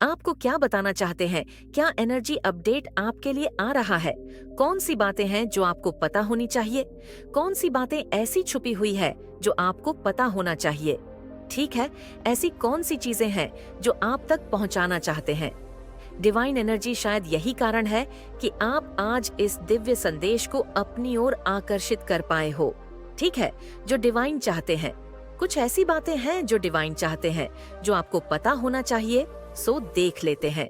आपको क्या बताना चाहते हैं? क्या एनर्जी अपडेट आपके लिए आ रहा है? कौन सी बातें हैं जो आपको पता होनी चाहिए? कौन सी बातें ऐसी छुपी हुई है जो आपको पता होना चाहिए? ठीक है, ऐसी कौन सी चीजें हैं जो आप तक पहुंचाना चाहते हैं? डिवाइन एनर्जी शायद यही कारण है कि आप आज इस दिव्य संदेश को अपनी ओर आकर्षित कर पाए हो। ठीक है, जो डिवाइन चाहते हैं, कुछ ऐसी बातें हैं जो डिवाइन चाहते हैं जो आपको पता होना चाहिए। सो देख लेते हैं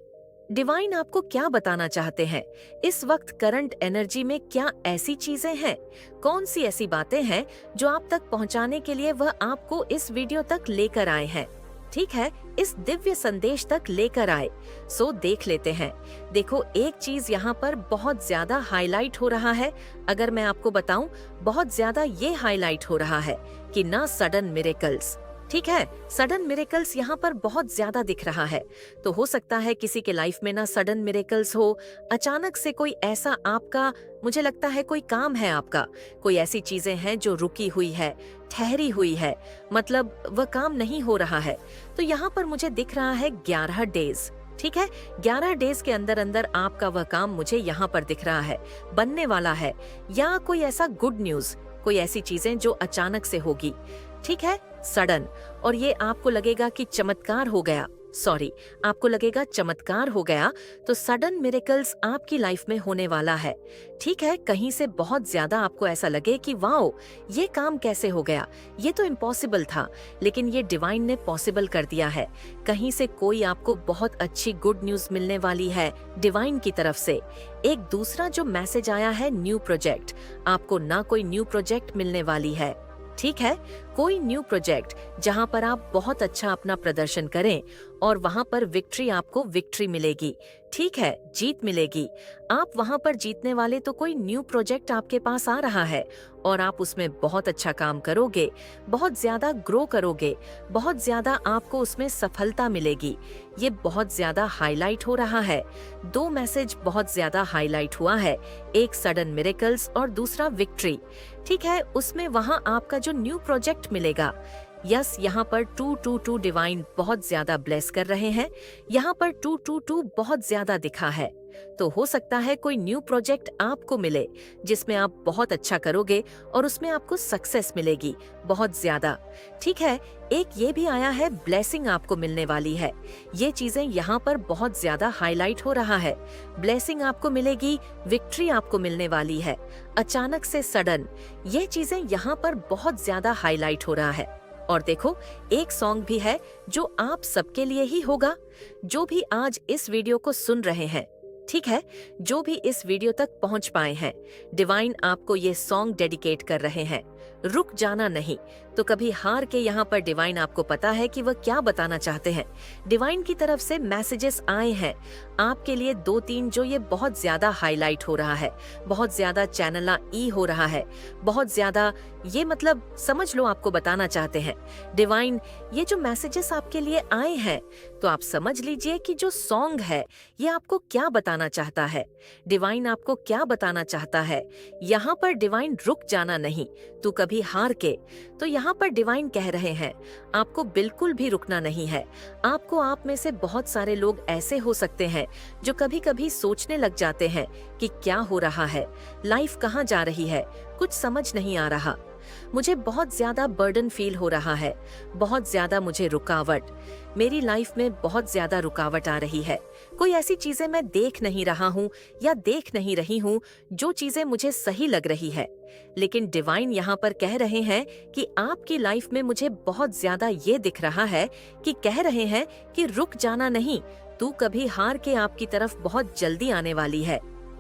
डिवाइन आपको क्या बताना चाहते हैं। इस वक्त करंट एनर्जी में क्या ऐसी चीजें हैं, कौन सी ऐसी बातें हैं जो आप तक पहुंचाने के लिए वह आपको इस वीडियो तक लेकर आए हैं। ठीक है, इस दिव्य संदेश तक लेकर आए। सो देख लेते हैं। देखो, एक चीज यहाँ पर बहुत ज्यादा हाईलाइट हो रहा है। अगर मैं आपको बताऊं, बहुत ज्यादा ये हाईलाइट हो रहा है कि ना सडन मिरेकल्स। ठीक है, सडन मिरेकल्स यहाँ पर बहुत ज्यादा दिख रहा है। तो हो सकता है किसी के लाइफ में ना सडन मिरेकल्स हो, अचानक से कोई ऐसा आपका, मुझे लगता है कोई काम है आपका, कोई ऐसी चीजें हैं जो रुकी हुई है, ठहरी हुई है, मतलब वह काम नहीं हो रहा है। तो यहाँ पर मुझे दिख रहा है 11 डेज। ठीक है, 11 डेज के अंदर अंदर आपका वह काम मुझे यहाँ पर दिख रहा है, बनने वाला है। या कोई ऐसा गुड न्यूज, कोई ऐसी चीजें जो अचानक से होगी। ठीक है, सडन। और ये आपको लगेगा कि चमत्कार हो गया, सॉरी, आपको लगेगा चमत्कार हो गया। तो सडन मिरेकल्स आपकी लाइफ में होने वाला है। ठीक है, कहीं से बहुत ज्यादा आपको ऐसा लगे कि वाओ, ये काम कैसे हो गया, ये तो इम्पॉसिबल था, लेकिन ये डिवाइन ने पॉसिबल कर दिया है। कहीं से कोई आपको बहुत अच्छी गुड न्यूज मिलने वाली है डिवाइन की तरफ से। एक दूसरा जो मैसेज आया है, न्यू प्रोजेक्ट। आपको ना कोई न्यू प्रोजेक्ट मिलने वाली है। ठीक है, कोई न्यू प्रोजेक्ट जहां पर आप बहुत अच्छा अपना प्रदर्शन करें और वहां पर विक्ट्री, आपको विक्ट्री मिलेगी। ठीक है, जीत मिलेगी। आप वहां पर जीतने वाले, तो कोई न्यू प्रोजेक्ट आपके पास आ रहा है और आप उसमें बहुत अच्छा काम करोगे, बहुत ज्यादा ग्रो करोगे, बहुत ज्यादा आपको उसमें सफलता मिलेगी। ये बहुत ज्यादा हाईलाइट हो रहा है। दो मैसेज बहुत ज्यादा हाईलाइट हुआ है, एक सडन मिरेकल्स और दूसरा विक्ट्री। ठीक है, उसमें वहां आपका जो न्यू प्रोजेक्ट मिलेगा। यस, यहाँ पर 222 डिवाइन बहुत ज्यादा ब्लेस कर रहे हैं। यहाँ पर 222 बहुत ज्यादा दिखा है। तो हो सकता है कोई न्यू प्रोजेक्ट आपको मिले जिसमें आप बहुत अच्छा करोगे और उसमें आपको सक्सेस मिलेगी बहुत ज्यादा। ठीक है, एक ये भी आया है, ब्लेसिंग आपको मिलने वाली है। ये चीजें यहाँ पर बहुत ज्यादा हाईलाइट हो रहा है। ब्लेसिंग आपको मिलेगी, विक्ट्री आपको मिलने वाली है, अचानक से सडन। ये चीजें यहाँ पर बहुत ज्यादा हाईलाइट हो रहा है। और देखो, एक सॉन्ग भी है जो आप सबके लिए ही होगा, जो भी आज इस वीडियो को सुन रहे हैं। ठीक है, जो भी इस वीडियो तक पहुंच पाए हैं, डिवाइन आपको ये सॉन्ग डेडिकेट कर रहे हैं, रुक जाना नहीं। तो कभी हार के यहाँ पर डिवाइन, आपको पता है कि वह क्या बताना चाहते हैं। डिवाइन की तरफ से मैसेजेस आए हैं आपके लिए, 2-3, जो ये बहुत ज्यादा हाईलाइट हो रहा है, बहुत ज्यादा चैनल ई हो रहा है, बहुत ज्यादा, ये मतलब समझ लो, आपको बताना चाहते हैं डिवाइन। ये जो मैसेजेस आपके लिए आए हैं, तो आप समझ लीजिए कि जो सॉन्ग है ये आपको क्या बताना चाहता है, डिवाइन आपको क्या बताना चाहता है। यहाँ पर डिवाइन रुक जाना नहीं, तू कभी हार के। तो यहाँ पर डिवाइन कह रहे हैं आपको बिल्कुल भी रुकना नहीं है। आपको, आप में से बहुत सारे लोग ऐसे हो सकते हैं जो कभी कभी सोचने लग जाते हैं कि क्या हो रहा है, लाइफ कहाँ जा रही है, कुछ समझ नहीं आ रहा, मुझे बहुत ज्यादा बर्डन फील हो रहा है, बहुत ज्यादा मुझे रुकावट, मेरी लाइफ में बहुत ज्यादा रुकावट आ रही है, कोई ऐसी चीजें मैं देख नहीं रहा हूँ या देख नहीं रही हूँ जो चीजें मुझे सही लग रही है। लेकिन डिवाइन यहाँ पर कह रहे हैं कि आपकी लाइफ में मुझे बहुत ज्यादा ये दिख रहा है कि कह रहे हैं कि रुक जाना नहीं, तू कभी हार के आपकी तरफ बहुत जल्दी आने वाली है।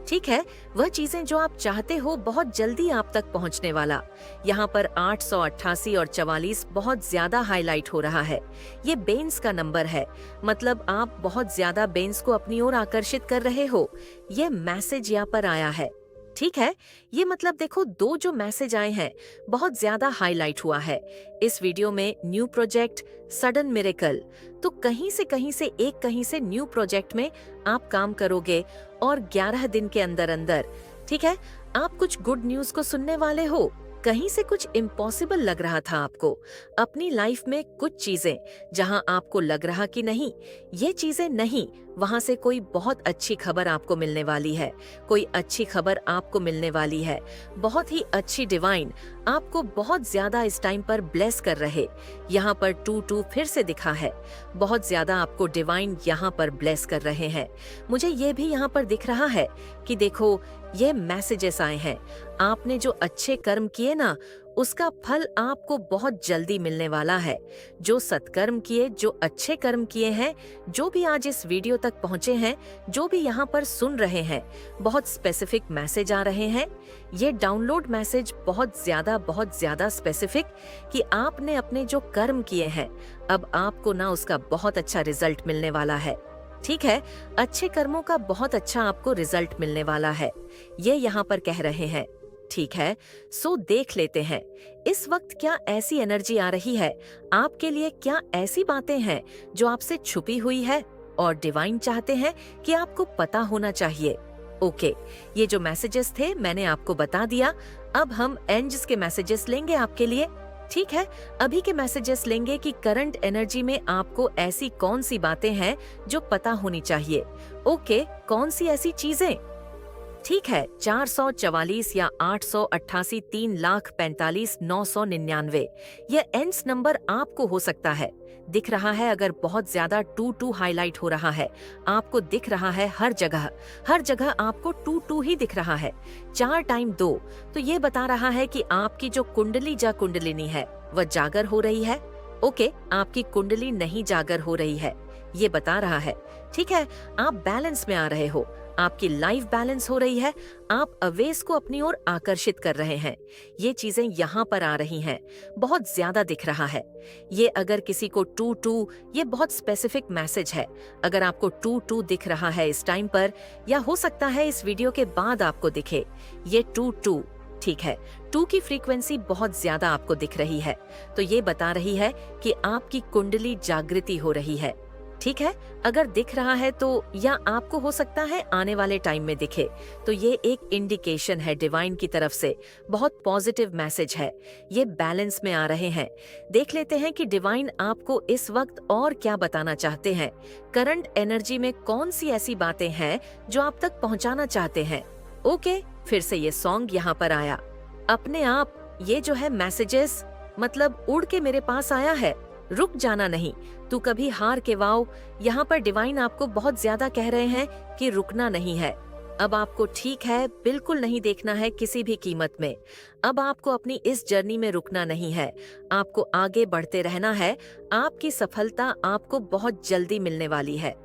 ठीक है, वह चीजें जो आप चाहते हो बहुत जल्दी आप तक पहुंचने वाला। यहाँ पर 888 और 44 बहुत ज्यादा हाईलाइट हो रहा है। ये बेंस का नंबर है, मतलब आप बहुत ज्यादा बेंस को अपनी ओर आकर्षित कर रहे हो। ये मैसेज यहाँ पर आया है। ठीक है, ये मतलब देखो, दो जो मैसेज आए हैं बहुत ज्यादा हाईलाइट हुआ है इस वीडियो में, न्यू प्रोजेक्ट, सडन मिरेकल। तो कहीं से एक, कहीं से न्यू प्रोजेक्ट में आप काम करोगे और 11 दिन के अंदर अंदर, ठीक है, आप कुछ गुड न्यूज को सुनने वाले हो। कहीं से कुछ इम्पॉसिबल लग रहा था आपको। अपनी लाइफ में कुछ चीजें जहां आपको लग रहा कि नहीं, ये चीजें नहीं, वहां से कोई बहुत अच्छी खबर आपको मिलने वाली है। कोई अच्छी खबर आपको मिलने वाली है। बहुत ही अच्छी डिवाइन आपको बहुत ज्यादा इस टाइम पर ब्लेस कर रहे। यहाँ पर 2-2 फिर से दिखा है। बहुत ज्यादा आपको डिवाइन यहाँ पर ब्लेस कर रहे हैं। मुझे ये भी यहाँ पर दिख रहा है कि देखो, ये मैसेजेस आए हैं। आपने जो अच्छे कर्म किए ना, उसका फल आपको बहुत जल्दी मिलने वाला है। जो सत्कर्म किए, जो अच्छे कर्म किए हैं, जो भी आज इस वीडियो तक पहुंचे हैं, जो भी यहाँ पर सुन रहे हैं, बहुत स्पेसिफिक मैसेज आ रहे हैं। ये डाउनलोड मैसेज बहुत ज्यादा स्पेसिफिक कि आपने अपने जो कर्म किए हैं, अब आपको ना उसका बहुत अच्छा रिजल्ट मिलने वाला है। ठीक है, अच्छे कर्मों का बहुत अच्छा आपको रिजल्ट मिलने वाला है, ये यहाँ पर कह रहे हैं। ठीक है, सो देख लेते हैं इस वक्त क्या ऐसी एनर्जी आ रही है आपके लिए। क्या ऐसी बातें हैं जो आपसे छुपी हुई है और डिवाइन चाहते हैं कि आपको पता होना चाहिए। ओके, ये जो मैसेजेस थे मैंने आपको बता दिया। अब हम एंजल्स के मैसेजेस लेंगे आपके लिए। ठीक है, अभी के मैसेजेस लेंगे कि करंट एनर्जी में आपको ऐसी कौन सी बातें हैं जो पता होनी चाहिए। ओके, कौन सी ऐसी चीजें। ठीक है, 444 या 888 3,45,999 यह एंड्स नंबर आपको हो सकता है। दिख रहा है अगर बहुत ज्यादा 2-2 हाईलाइट हो रहा है, आपको दिख रहा है हर जगह आपको 2-2 ही दिख रहा है। 4 टाइम 2 तो ये बता रहा है कि आपकी जो कुंडली जा कुंडलिनी है वह जागर हो रही है। ओके, आपकी कुंडली नहीं जागर हो रही है, ये बता रहा है। ठीक है, आप बैलेंस में आ रहे हो, आपकी लाइफ बैलेंस हो रही है, आप अवेस को अपनी ओर आकर्षित कर रहे हैं। ये चीजें यहाँ पर आ रही हैं, बहुत ज्यादा दिख रहा है। ये अगर किसी को 2-2, ये बहुत स्पेसिफिक मैसेज है। अगर आपको 2-2 दिख रहा है इस टाइम पर, या हो सकता है इस वीडियो के बाद आपको दिखे ये 2-2। ठीक है, 2 की फ्रीक्वेंसी बहुत ज्यादा आपको दिख रही है, तो ये बता रही है कि आपकी कुंडली जागृति हो रही है। ठीक है, अगर दिख रहा है तो, या आपको हो सकता है आने वाले टाइम में दिखे, तो ये एक इंडिकेशन है डिवाइन की तरफ से, बहुत पॉजिटिव मैसेज है। ये बैलेंस में आ रहे हैं। देख लेते हैं कि डिवाइन आपको इस वक्त और क्या बताना चाहते हैं। करंट एनर्जी में कौन सी ऐसी बातें हैं जो आप तक पहुंचाना चाहते हैं। ओके, फिर से ये सॉन्ग यहाँ पर आया। अपने आप ये जो है मैसेजेस मतलब उड़ के मेरे पास आया है। रुक जाना नहीं, तू कभी हार के वाओ। यहाँ पर डिवाइन आपको बहुत ज्यादा कह रहे हैं कि रुकना नहीं है। अब आपको ठीक है बिल्कुल नहीं देखना है किसी भी कीमत में। अब आपको अपनी इस जर्नी में रुकना नहीं है, आपको आगे बढ़ते रहना है। आपकी सफलता आपको बहुत जल्दी मिलने वाली है।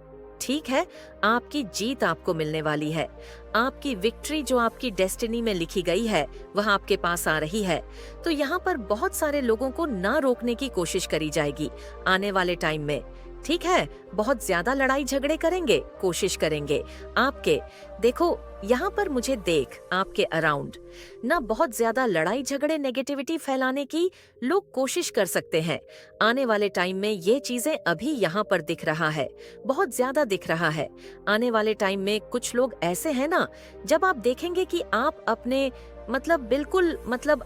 ठीक है, आपकी जीत आपको मिलने वाली है। आपकी विक्ट्री जो आपकी डेस्टिनी में लिखी गई है वह आपके पास आ रही है। तो यहाँ पर बहुत सारे लोगों को ना रोकने की कोशिश करी जाएगी आने वाले टाइम में। ठीक है, बहुत ज्यादा लड़ाई झगड़े करेंगे, कोशिश करेंगे आपके। देखो यहाँ पर मुझे देख आपके अराउंड ना बहुत ज्यादा लड़ाई झगड़े नेगेटिविटी फैलाने की लोग कोशिश कर सकते हैं। आने वाले टाइम में ये चीजें अभी यहाँ पर दिख रहा है, बहुत ज्यादा दिख रहा है। आने वाले टाइम में कुछ लोग ऐसे हैं ना, जब आप देखेंगे कि आप अपने बिल्कुल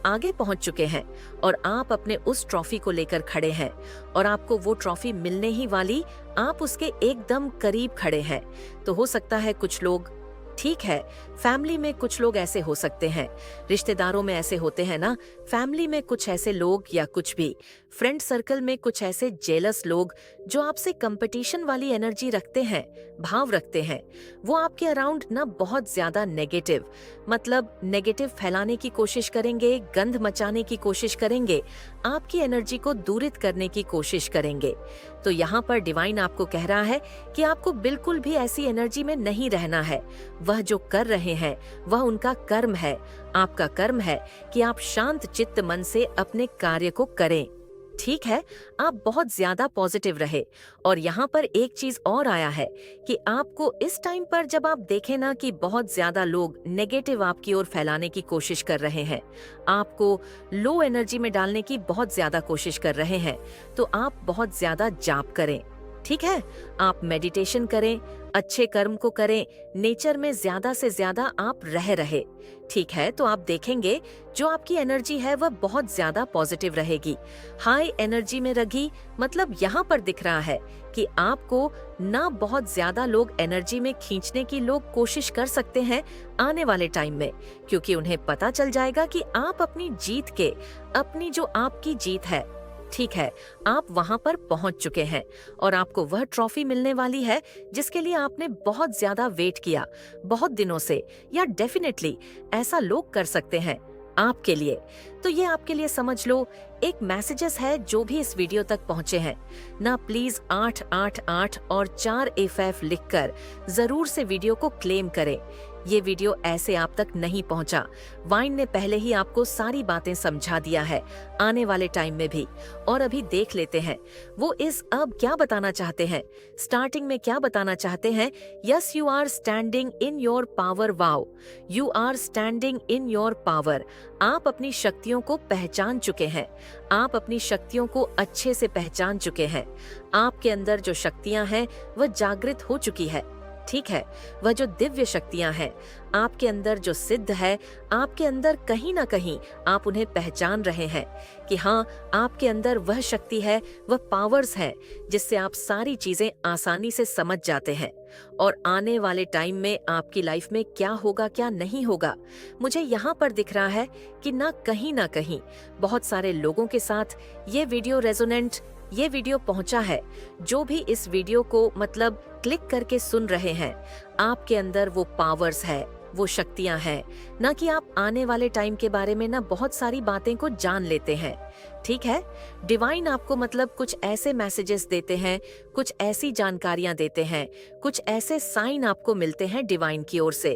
आगे पहुंच चुके हैं और आप अपने उस ट्रॉफी को लेकर खड़े हैं और आपको वो ट्रॉफी मिलने ही वाली, आप उसके एकदम करीब खड़े हैं। तो हो सकता है कुछ लोग, ठीक है, फैमिली में कुछ लोग ऐसे हो सकते हैं, रिश्तेदारों में ऐसे होते हैं ना, फैमिली में कुछ ऐसे लोग या कुछ भी फ्रेंड सर्कल में कुछ ऐसे जेलस लोग जो आपसे कंपटीशन वाली एनर्जी रखते हैं, भाव रखते हैं। वो आपके अराउंड ना बहुत ज्यादा नेगेटिव फैलाने की कोशिश करेंगे, गंध मचाने की कोशिश करेंगे, आपकी एनर्जी को दूरित करने की कोशिश करेंगे। तो यहाँ पर डिवाइन आपको कह रहा है कि आपको बिल्कुल भी ऐसी एनर्जी में नहीं रहना है। वह जो कर रहे हैं वह उनका कर्म है। आपका कर्म है कि आप शांत चित्त मन से अपने कार्य को करें। ठीक है, आप बहुत ज्यादा पॉजिटिव रहे। और यहाँ पर एक चीज और आया है कि आपको इस टाइम पर जब आप देखें ना कि बहुत ज्यादा लोग नेगेटिव आपकी ओर फैलाने की कोशिश कर रहे हैं, आपको लो एनर्जी में डालने की बहुत ज्यादा कोशिश कर रहे हैं, तो आप बहुत ज्यादा जाप करें। ठीक है, आप मेडिटेशन करें, अच्छे कर्म को करें, नेचर में ज्यादा से ज्यादा आप रहे। ठीक है, तो आप देखेंगे जो आपकी एनर्जी है वह बहुत ज्यादा पॉजिटिव रहेगी, हाई एनर्जी में रहेगी। मतलब यहाँ पर दिख रहा है कि आपको ना बहुत ज्यादा लोग एनर्जी में खींचने की लोग कोशिश कर सकते हैं आने वाले टाइम में, क्योंकि उन्हें पता चल जाएगा कि आप अपनी जीत के, अपनी जो आपकी जीत है, ठीक है, आप वहां पर पहुंच चुके हैं और आपको वह ट्रॉफी मिलने वाली है जिसके लिए आपने बहुत ज्यादा वेट किया, बहुत दिनों से, या डेफिनेटली ऐसा लोग कर सकते हैं आपके लिए। तो ये आपके लिए समझ लो एक मैसेजेस है जो भी इस वीडियो तक पहुंचे हैं ना, प्लीज 888 और 4 FF लिखकर जरूर से वीडियो को क्लेम करें। ये वीडियो ऐसे आप तक नहीं पहुंचा, वाइन ने पहले ही आपको सारी बातें समझा दिया है आने वाले टाइम में भी। और अभी देख लेते हैं वो इस अब क्या बताना चाहते हैं। स्टार्टिंग में क्या बताना चाहते हैं, yes you are standing in your power, wow you are standing in your power. आप अपनी शक्तियों को पहचान चुके हैं, आप अपनी शक्तियों को अच्छे से पहचान चुके हैं। आपके अंदर जो शक्तियां हैं वह जागृत हो चुकी है, ठीक है, वह जो दिव्य शक्तियां हैं आपके अंदर जो सिद्ध है, आपके अंदर कहीं ना कहीं आप उन्हें पहचान रहे हैं कि हाँ, आपके अंदर वह शक्ति है, वह पावर्स है जिससे आप सारी चीजें आसानी से समझ जाते हैं। और आने वाले टाइम में आपकी लाइफ में क्या होगा क्या नहीं होगा, मुझे यहाँ पर दिख रहा है कि ना कहीं बहुत सारे लोगों के साथ ये वीडियो रेजोनेंट, ये वीडियो पहुंचा है। जो भी इस वीडियो को मतलब क्लिक करके सुन रहे हैं, आपके अंदर वो पावर्स है, वो शक्तियां हैं, ना कि आप आने वाले टाइम के बारे में ना बहुत सारी बातें को जान लेते हैं। ठीक है, डिवाइन आपको मतलब कुछ ऐसे मैसेजेस देते हैं, कुछ ऐसी जानकारियां देते हैं, कुछ ऐसे साइन आपको मिलते हैं डिवाइन की ओर से,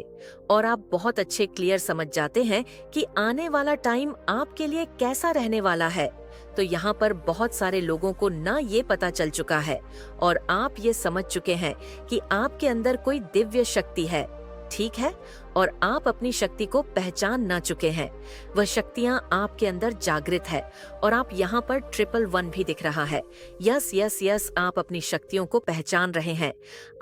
और आप बहुत अच्छे क्लियर समझ जाते हैं कि आने वाला टाइम आपके लिए कैसा रहने वाला है। तो यहाँ पर बहुत सारे लोगों को ना ये पता चल चुका है और आप ये समझ चुके हैं कि आपके अंदर कोई दिव्य शक्ति है, ठीक है, और आप अपनी शक्ति को पहचान ना चुके हैं। वह शक्तियां आपके अंदर जागृत है और आप यहाँ पर 111 भी दिख रहा है। यस यस यस, आप अपनी शक्तियों को पहचान रहे हैं।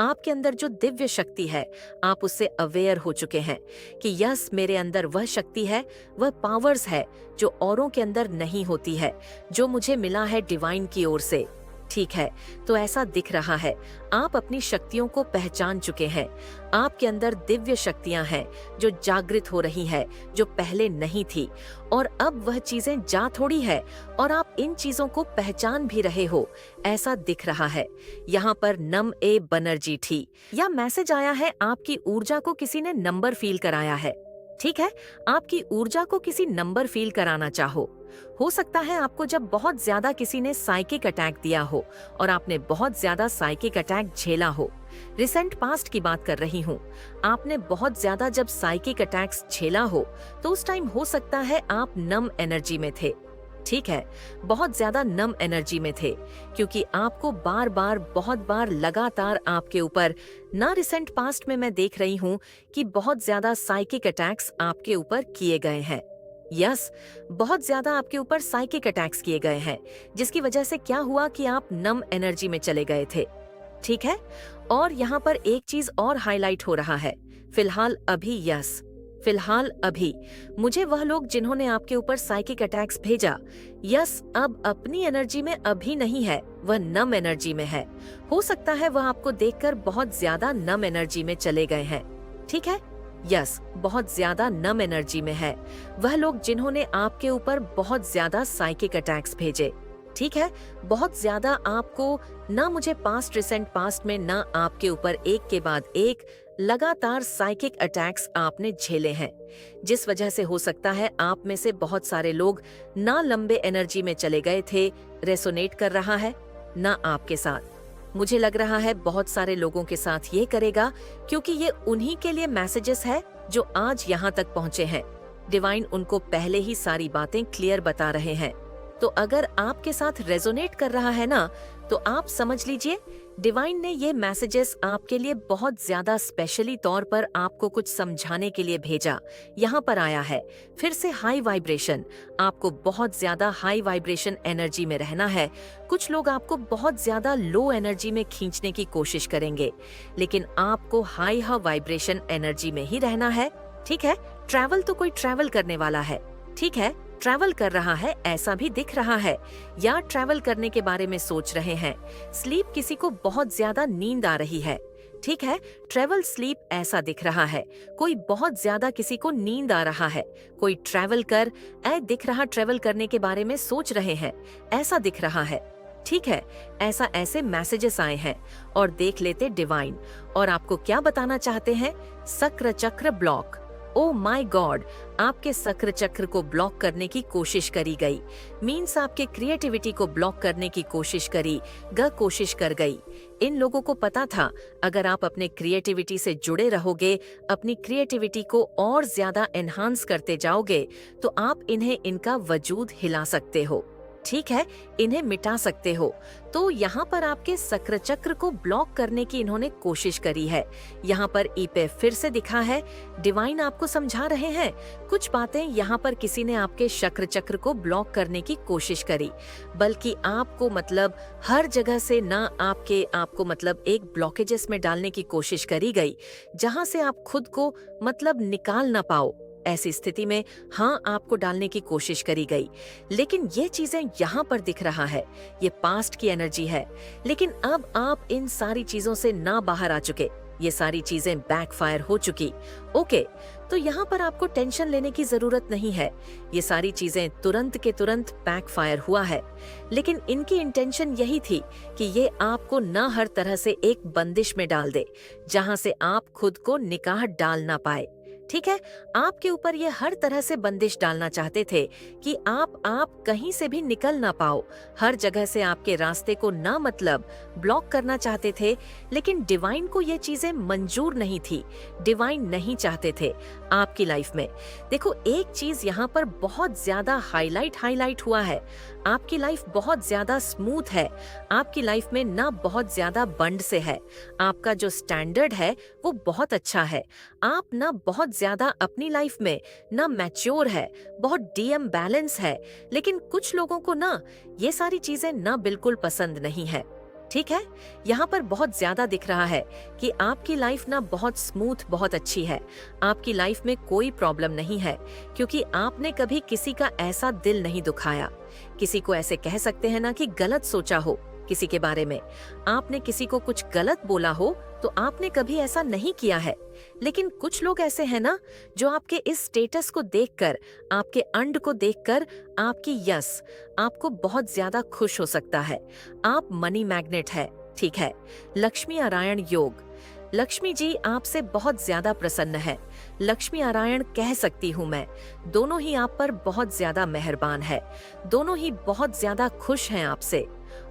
आपके अंदर जो दिव्य शक्ति है आप उससे अवेयर हो चुके हैं कि यस, मेरे अंदर वह शक्ति है, वह पावर्स है जो औरों के अंदर नहीं होती है, जो मुझे मिला है डिवाइन की ओर से। ठीक है, तो ऐसा दिख रहा है आप अपनी शक्तियों को पहचान चुके हैं। आपके अंदर दिव्य शक्तियां हैं जो जागृत हो रही है, जो पहले नहीं थी, और अब वह चीजें जा थोड़ी है और आप इन चीजों को पहचान भी रहे हो, ऐसा दिख रहा है। यहाँ पर नम ए बनर्जी थी या मैसेज आया है, आपकी ऊर्जा को किसी ने नंबर फील कराया है। ठीक है, आपकी ऊर्जा को किसी नंबर फील कराना चाहो। हो सकता है आपको जब बहुत ज्यादा किसी ने साइकिक अटैक दिया हो और आपने बहुत ज्यादा साइकिक अटैक झेला हो। रिसेंट पास्ट की बात कर रही हूँ। आपने बहुत ज्यादा जब साइकिक अटैक्स झेला हो तो उस टाइम हो सकता है आप नम एनर्जी में थे। ठीक है, बहुत ज्यादा नम एनर्जी में थे, क्योंकि आपको बार बार बहुत बार लगातार आपके ऊपर, ना रिसेंट पास्ट में मैं देख रही हूँ कि बहुत ज्यादा साइकिक अटैक्स आपके ऊपर किए गए हैं। यस, बहुत ज्यादा आपके ऊपर साइकिक अटैक्स किए गए हैं, जिसकी वजह से क्या हुआ कि आप नम एनर्जी में चले गए थे। ठीक है, और यहाँ पर एक चीज और हाईलाइट हो रहा है फिलहाल अभी। यस, फिलहाल अभी मुझे वह लोग जिन्होंने आपके ऊपर साइकिक अटैक्स भेजा, यस, अब अपनी एनर्जी में अभी नहीं है, वह नम एनर्जी में है। हो सकता है वह आपको देखकर बहुत ज्यादा नम एनर्जी में चले गए हैं। ठीक है, यस, बहुत ज्यादा नम एनर्जी में है वह लोग जिन्होंने आपके ऊपर बहुत ज्यादा साइकिक अटैक्स भेजे। ठीक है, बहुत ज्यादा आपको, ना मुझे पास्ट, रिसेंट पास्ट में ना आपके ऊपर एक के बाद एक लगातार साइकिक अटैक्स आपने झेले हैं, जिस वजह से हो सकता है आप में से बहुत सारे लोग ना लंबे एनर्जी में चले गए थे। रेसोनेट कर रहा है ना आपके साथ, मुझे लग रहा है बहुत सारे लोगों के साथ ये करेगा, क्योंकि ये उन्हीं के लिए मैसेजेस है जो आज यहाँ तक पहुँचे हैं। डिवाइन उनको पहले ही सारी बातें क्लियर बता रहे हैं। तो अगर आपके साथ रेजोनेट कर रहा है ना, तो आप समझ लीजिए डिवाइन ने ये मैसेजेस आपके लिए बहुत ज्यादा स्पेशली तौर पर आपको कुछ समझाने के लिए भेजा। यहाँ पर आया है फिर से हाई वाइब्रेशन। आपको बहुत ज्यादा हाई वाइब्रेशन एनर्जी में रहना है। कुछ लोग आपको बहुत ज्यादा लो एनर्जी में खींचने की कोशिश करेंगे, लेकिन आपको हाई वाइब्रेशन एनर्जी में ही रहना है। ठीक है, ट्रैवल तो कोई ट्रैवल करने वाला है। ठीक है, ट्रैवल कर रहा है ऐसा भी दिख रहा है, या ट्रैवल करने के बारे में सोच रहे हैं। स्लीप, किसी को बहुत ज्यादा नींद आ रही है। ठीक है, ट्रैवल स्लीप ऐसा दिख रहा है। कोई बहुत ज्यादा किसी को नींद आ रहा है। कोई ट्रैवल कर दिख रहा, ट्रैवल करने के बारे में सोच रहे हैं ऐसा दिख रहा है। ठीक है, ऐसे मैसेजेस आए हैं और देख लेते डिवाइन। और आपको क्या बताना चाहते हैं? सक्र चक्र ब्लॉक। ओ माय गॉड, आपके सक्र चक्र को ब्लॉक करने की कोशिश करी गई। मीन्स आपके क्रिएटिविटी को ब्लॉक करने की कोशिश कर गई। इन लोगों को पता था अगर आप अपने क्रिएटिविटी से जुड़े रहोगे, अपनी क्रिएटिविटी को और ज्यादा एनहांस करते जाओगे, तो आप इन्हें इनका वजूद हिला सकते हो। ठीक है, इन्हें मिटा सकते हो। तो यहाँ पर आपके सक्र चक्र को ब्लॉक करने की इन्होंने कोशिश करी है। यहाँ पर ई पे फिर से दिखा है, डिवाइन आपको समझा रहे हैं कुछ बातें। यहाँ पर किसी ने आपके सक्र चक्र को ब्लॉक करने की कोशिश करी, बल्कि आपको मतलब हर जगह से आपको मतलब एक ब्लॉकेजेस में डालने की कोशिश करी गई, जहाँ से आप खुद को मतलब निकाल ना पाओ। ऐसी स्थिति में आपको डालने की कोशिश करी गई। लेकिन ये चीजें यहाँ पर दिख रहा है, ये पास्ट की एनर्जी है। लेकिन अब आप इन सारी चीजों से ना बाहर आ चुके, ये सारी चीजें बैकफायर हो चुकी। ओके, तो यहाँ पर आपको टेंशन लेने की जरूरत नहीं है। ये सारी चीजें तुरंत के तुरंत बैकफायर हुआ है। लेकिन इनकी इंटेंशन यही थी कि ये आपको न हर तरह से एक बंदिश में डाल दे, जहाँ से आप खुद को निकाह डाल ना पाए। ठीक है, आपके ऊपर ये हर तरह से बंदिश डालना चाहते थे कि आप कहीं से भी निकल ना पाओ। हर जगह से आपके रास्ते को ना मतलब ब्लॉक करना चाहते थे। लेकिन डिवाइन को ये चीजें मंजूर नहीं थी। डिवाइन नहीं चाहते थे आपकी लाइफ में। देखो, एक चीज यहाँ पर बहुत ज्यादा हाईलाइट हुआ है। आपकी लाइफ बहुत ज्यादा स्मूथ है। आपकी लाइफ में ना बहुत ज्यादा बंड से है। आपका जो स्टैंडर्ड है वो बहुत अच्छा है। आप ना बहुत ज्यादा अपनी लाइफ में ना मैच्योर है, बहुत डीएम बैलेंस है। लेकिन कुछ लोगों को ना ये सारी चीजें ना बिल्कुल पसंद नहीं है। ठीक है, यहाँ पर बहुत ज्यादा दिख रहा है कि आपकी लाइफ ना बहुत स्मूथ, बहुत अच्छी है। आपकी लाइफ में कोई प्रॉब्लम नहीं है, क्योंकि आपने कभी किसी का ऐसा दिल नहीं दुखाया। किसी को ऐसे कह सकते हैं ना कि गलत सोचा हो किसी के बारे में, आपने किसी को कुछ गलत बोला हो, तो आपने कभी ऐसा नहीं किया है। लेकिन कुछ लोग ऐसे हैं ना, जो आपके इस स्टेटस को देखकर, आपके अंड को देखकर, आपकी यस आपको बहुत ज्यादा खुश हो सकता है। आप मनी मैग्नेट है। ठीक है, लक्ष्मी नारायण योग। लक्ष्मी जी आपसे बहुत ज्यादा प्रसन्न है। लक्ष्मी नारायण कह सकती हूँ मैं, दोनों ही आप पर बहुत ज्यादा मेहरबान है। दोनों ही बहुत ज्यादा खुश हैं आपसे।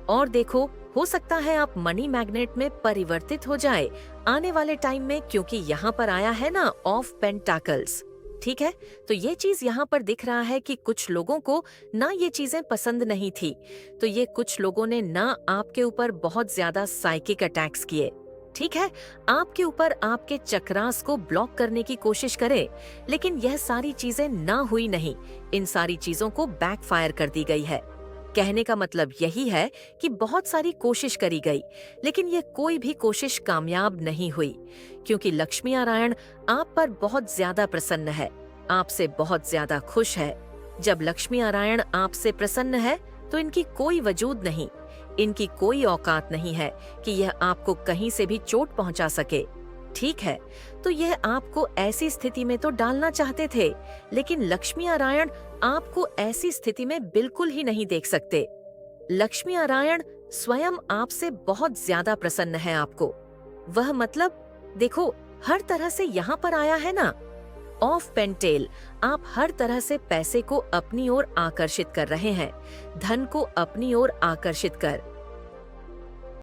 और देखो, हो सकता है आप मनी मैग्नेट में परिवर्तित हो जाए आने वाले टाइम में, क्योंकि यहाँ पर आया है ना ऑफ पेंटाकल्स। ठीक है, तो ये चीज यहाँ पर दिख रहा है कि कुछ लोगों को ना ये चीजें पसंद नहीं थी। तो ये कुछ लोगों ने ना आपके ऊपर बहुत ज्यादा साइकिक अटैक्स किए। ठीक है, आपके ऊपर आपके चक्रास को ब्लॉक करने की कोशिश करे। लेकिन यह सारी चीजें ना हुई नहीं, इन सारी चीजों को बैकफायर कर दी गई है। कहने का मतलब यही है कि बहुत सारी कोशिश करी गई, लेकिन ये कोई भी कोशिश कामयाब नहीं हुई, क्योंकि लक्ष्मी नारायण आप पर बहुत ज्यादा प्रसन्न है, आपसे बहुत ज्यादा खुश है। जब लक्ष्मी नारायण आपसे प्रसन्न है तो इनकी कोई वजूद नहीं, इनकी कोई औकात नहीं है कि यह आपको कहीं से भी चोट पहुंचा सके। ठीक है, तो यह आपको ऐसी स्थिति में तो डालना चाहते थे, लेकिन लक्ष्मी नारायण आपको ऐसी स्थिति में बिल्कुल ही नहीं देख सकते। लक्ष्मी नारायण स्वयं आपसे बहुत ज्यादा प्रसन्न है आपको। वह मतलब देखो, हर तरह से यहाँ पर आया है ना ऑफ पेंटेल। आप हर तरह से पैसे को अपनी ओर आकर्षित कर रहे हैं, धन को अपनी ओर आकर्षित कर।